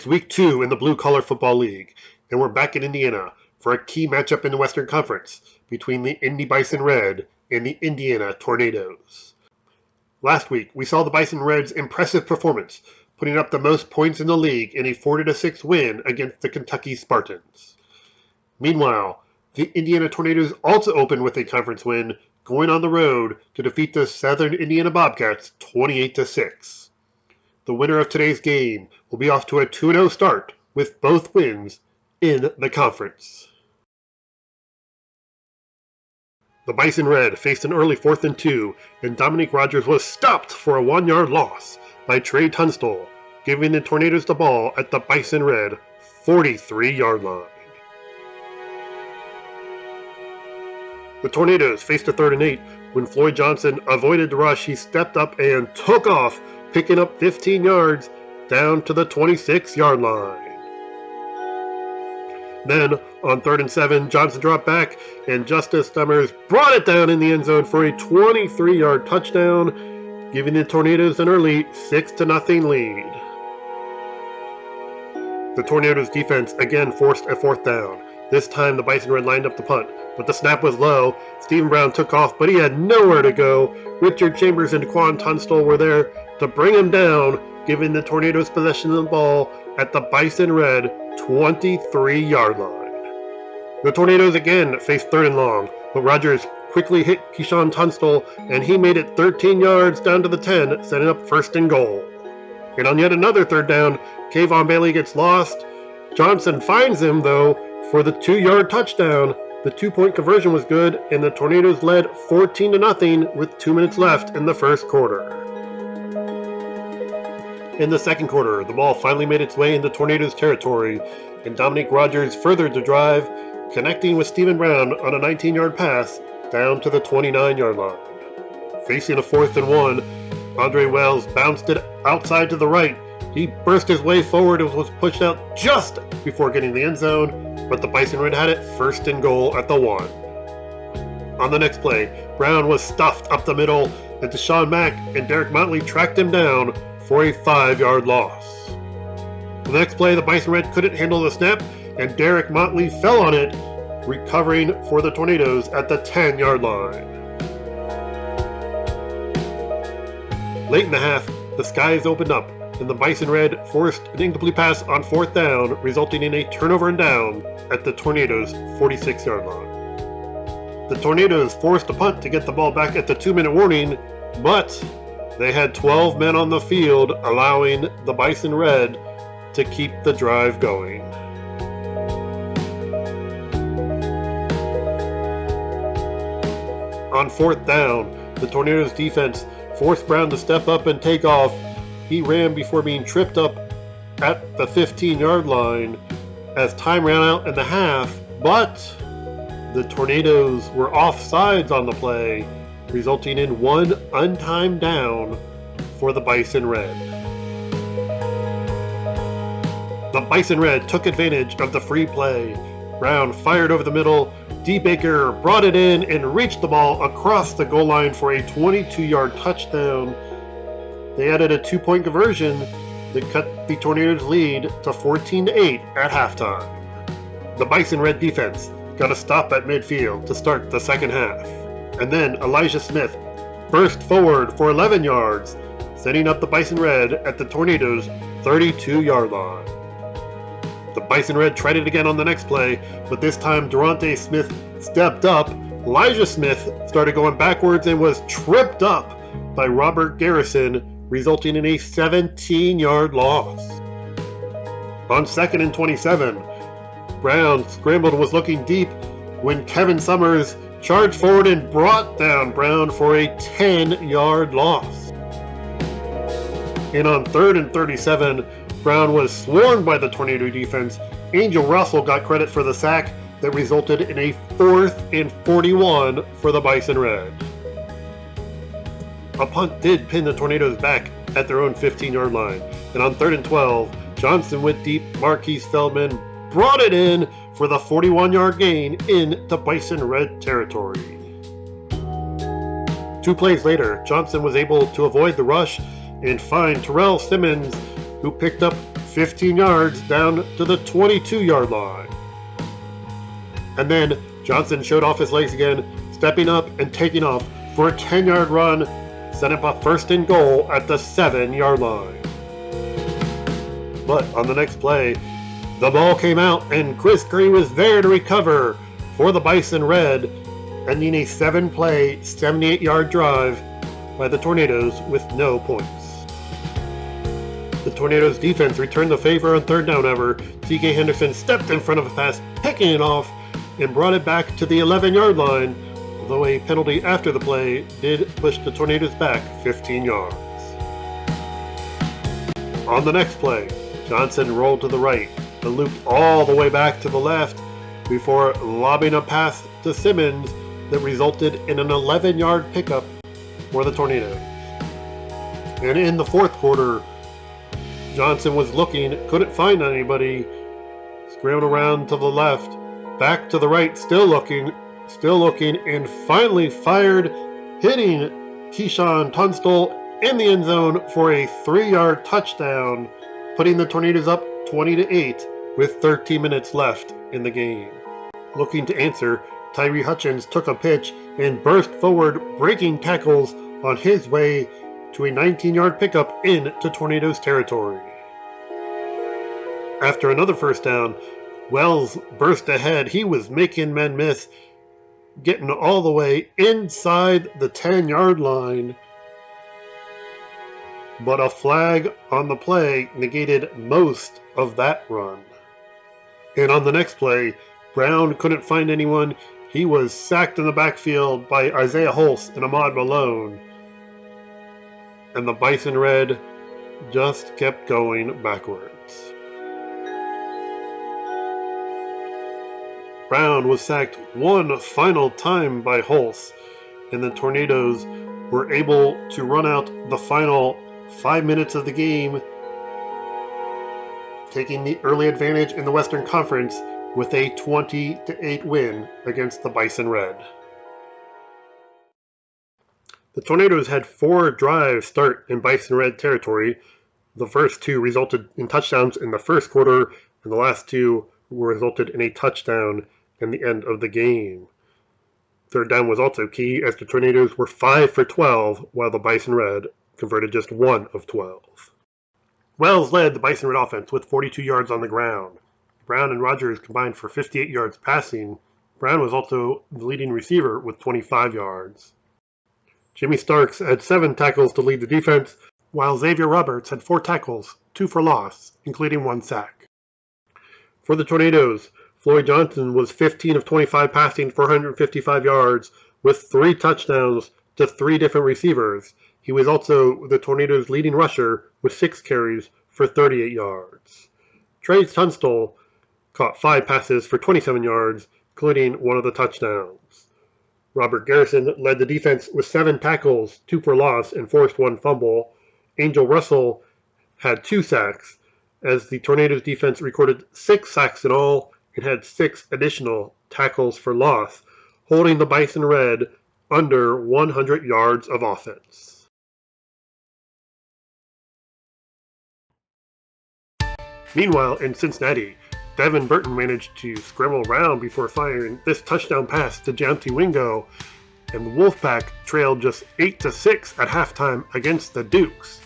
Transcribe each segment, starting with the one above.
It's week 2 in the Blue Collar Football League, and we're back in Indiana for a key matchup in the Western Conference between the Indy Bison Red and the Indiana Tornadoes. Last week, we saw the Bison Red's impressive performance, putting up the most points in the league in a 4-6 win against the Kentucky Spartans. Meanwhile, the Indiana Tornadoes also opened with a conference win, going on the road to defeat the Southern Indiana Bobcats 28-6. The winner of today's game will be off to a 2-0 start with both wins in the conference. The Bison Red faced an early 4th and 2, and Dominique Rogers was stopped for a 1-yard loss by Trey Tunstall, giving the Tornadoes the ball at the Bison Red 43-yard line. The Tornadoes faced a 3rd and 8 when Floyd Johnson avoided the rush. He stepped up and took off, picking up 15 yards down to the 26-yard line. Then, on 3rd and 7, Johnson dropped back, and Justice Summers brought it down in the end zone for a 23-yard touchdown, giving the Tornadoes an early 6-0 lead. The Tornadoes' defense again forced a 4th down. This time, the Bison Red lined up the punt, but the snap was low. Stephen Brown took off, but he had nowhere to go. Richard Chambers and Quan Tunstall were there to bring him down, giving the Tornadoes possession of the ball at the Bison Red 23-yard line. The Tornadoes again faced 3rd and long, but Rogers quickly hit Keyshawn Tunstall, and he made it 13 yards down to the 10, setting up 1st and goal. And on yet another 3rd down, Kayvon Bailey gets lost. Johnson finds him, though, for the 2-yard touchdown. The 2-point conversion was good, and the Tornadoes led 14-0 with 2 minutes left in the first quarter. In the second quarter, the ball finally made its way into Tornadoes territory, and Dominique Rogers furthered the drive, connecting with Stephen Brown on a 19-yard pass down to the 29-yard line. Facing a 4th and 1, Andre Wells bounced it outside to the right. He burst his way forward and was pushed out just before getting the end zone, but the Bison Red had it 1st and goal at the 1. On the next play, Brown was stuffed up the middle, and Deshaun Mack and Derek Motley tracked him down for a 5-yard loss. The next play, the Bison Red couldn't handle the snap, and Derek Motley fell on it, recovering for the Tornadoes at the 10-yard line. Late in the half, the skies opened up, and the Bison Red forced an incomplete pass on 4th down, resulting in a turnover and down at the Tornadoes' 46-yard line. The Tornadoes forced a punt to get the ball back at the 2-minute warning, but they had 12 men on the field, allowing the Bison Red to keep the drive going. On 4th down, the Tornadoes defense forced Brown to step up and take off. He ran before being tripped up at the 15-yard line as time ran out in the half, but the Tornadoes were offsides on the play, resulting in 1 untimed down for the Bison Red. The Bison Red took advantage of the free play. Brown fired over the middle. D. Baker brought it in and reached the ball across the goal line for a 22-yard touchdown. They added a 2-point conversion that cut the Tornadoes' lead to 14-8 at halftime. The Bison Red defense got a stop at midfield to start the second half, and then Elijah Smith burst forward for 11 yards, setting up the Bison Red at the Tornadoes' 32-yard line. The Bison Red tried it again on the next play, but this time Durante Smith stepped up. Elijah Smith started going backwards and was tripped up by Robert Garrison, resulting in a 17-yard loss. On 2nd and 27, Brown scrambled and was looking deep when Kevin Summers charged forward and brought down Brown for a 10-yard loss. And on 3rd and 37, Brown was swarmed by the Tornado defense. Angel Russell got credit for the sack that resulted in a 4th and 41 for the Bison Red. A punt did pin the Tornadoes back at their own 15-yard line, and on 3rd and 12, Johnson went deep. Marquise Feldman brought it in for the 41-yard gain in the Bison Red territory. 2 plays later, Johnson was able to avoid the rush and find Terrell Simmons, who picked up 15 yards down to the 22-yard line. And then Johnson showed off his legs again, stepping up and taking off for a 10-yard run, set up a first and goal at the 7-yard line. But on the next play, the ball came out and Chris Curry was there to recover for the Bison Red, ending a 7-play, 78-yard drive by the Tornadoes with no points. The Tornadoes defense returned the favor on third down, however. T.K. Henderson stepped in front of a pass, picking it off, and brought it back to the 11-yard line, although a penalty after the play did push the Tornadoes back 15 yards. On the next play, Johnson rolled to the right and looped all the way back to the left before lobbing a pass to Simmons that resulted in an 11-yard pickup for the Tornadoes. And in the fourth quarter, Johnson was looking, couldn't find anybody, scrambled around to the left, back to the right, still looking, and finally fired, hitting Keyshawn Tunstall in the end zone for a 3-yard touchdown, putting the Tornadoes up 20-8 with 13 minutes left in the game. Looking to answer, Tyree Hutchins took a pitch and burst forward, breaking tackles on his way to a 19-yard pickup into Tornadoes territory. After another first down, Wells burst ahead. He was making men miss, getting all the way inside the 10-yard line. But a flag on the play negated most of that run. And on the next play, Brown couldn't find anyone. He was sacked in the backfield by Isaiah Hulse and Ahmad Malone. And the Bison Red just kept going backwards. Brown was sacked one final time by Hulse, and the Tornadoes were able to run out the final 5 minutes of the game, taking the early advantage in the Western Conference with a 20-8 win against the Bison Red. The Tornadoes had 4 drives start in Bison Red territory. The first 2 resulted in touchdowns in the first quarter, and the last 2 resulted in a touchdown in the end of the game. Third down was also key, as the Tornadoes were 5 for 12, while the Bison Red converted just 1 of 12. Wells led the Bison Red offense with 42 yards on the ground. Brown and Rogers combined for 58 yards passing. Brown was also the leading receiver with 25 yards. Jimmy Starks had 7 tackles to lead the defense, while Xavier Roberts had 4 tackles, 2 for loss, including 1 sack. For the Tornadoes, Floyd Johnson was 15 of 25 passing for 155 yards with 3 touchdowns to 3 different receivers. He was also the Tornadoes' leading rusher with 6 carries for 38 yards. Trey Tunstall caught 5 passes for 27 yards, including 1 of the touchdowns. Robert Garrison led the defense with 7 tackles, 2 for loss, and forced 1 fumble. Angel Russell had 2 sacks, as the Tornadoes defense recorded 6 sacks in all and had 6 additional tackles for loss, holding the Bison Red under 100 yards of offense. Meanwhile, in Cincinnati, Devin Burton managed to scramble around before firing this touchdown pass to Deontay Wingo, and the Wolfpack trailed just 8-6 at halftime against the Dukes.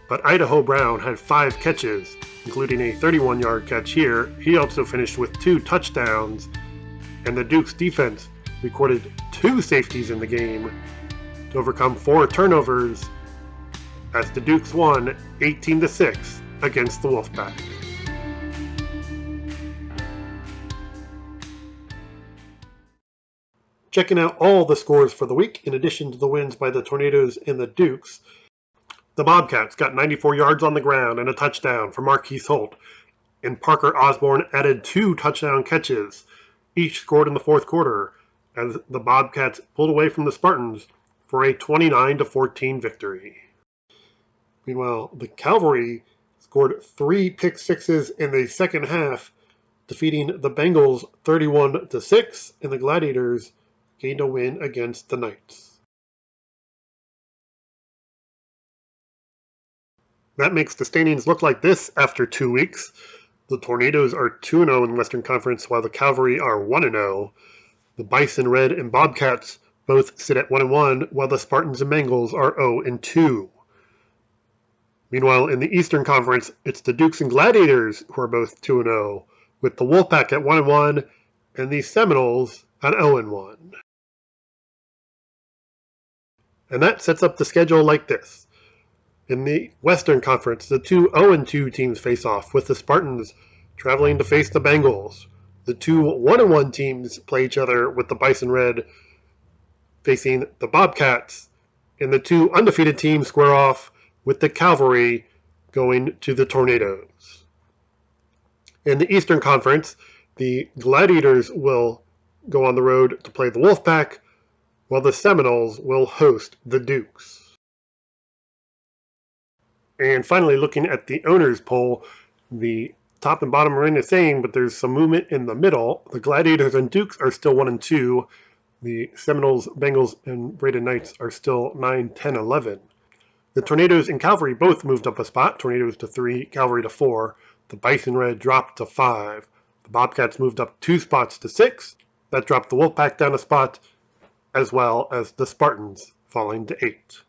But Idaho Brown had 5 catches, including a 31-yard catch here. He also finished with 2 touchdowns, and the Dukes defense recorded 2 safeties in the game to overcome 4 turnovers as the Dukes won 18-6 against the Wolfpack. Checking out all the scores for the week, in addition to the wins by the Tornadoes and the Dukes, the Bobcats got 94 yards on the ground and a touchdown from Marquise Holt, and Parker Osborne added 2 touchdown catches, each scored in the fourth quarter, as the Bobcats pulled away from the Spartans for a 29-14 victory. Meanwhile, the Cavalry scored 3 pick sixes in the second half, defeating the Bengals 31-6, and the Gladiators gained a win against the Knights. That makes the standings look like this after 2 weeks. The Tornadoes are 2-0 in the Western Conference, while the Cavalry are 1-0. The Bison Red and Bobcats both sit at 1-1, while the Spartans and Bengals are 0-2. Meanwhile, in the Eastern Conference, it's the Dukes and Gladiators who are both 2-0, with the Wolfpack at 1-1 and the Seminoles at 0-1. And that sets up the schedule like this. In the Western Conference, the two 0-2 teams face off, with the Spartans traveling to face the Bengals. The two 1-1 teams play each other, with the Bison Red facing the Bobcats, and the two undefeated teams square off, with the Cavalry going to the Tornadoes. In the Eastern Conference, the Gladiators will go on the road to play the Wolfpack, while the Seminoles will host the Dukes. And finally, looking at the owners poll, the top and bottom remain the same, but there's some movement in the middle. The Gladiators and Dukes are still 1-2. The Seminoles, Bengals, and Braden Knights are still 9, 10, 11. The Tornadoes and Cavalry both moved up a spot. Tornadoes to 3, Cavalry to 4. The Bison Red dropped to 5. The Bobcats moved up 2 spots to 6. That dropped the Wolfpack down a spot, as well as the Spartans falling to 8.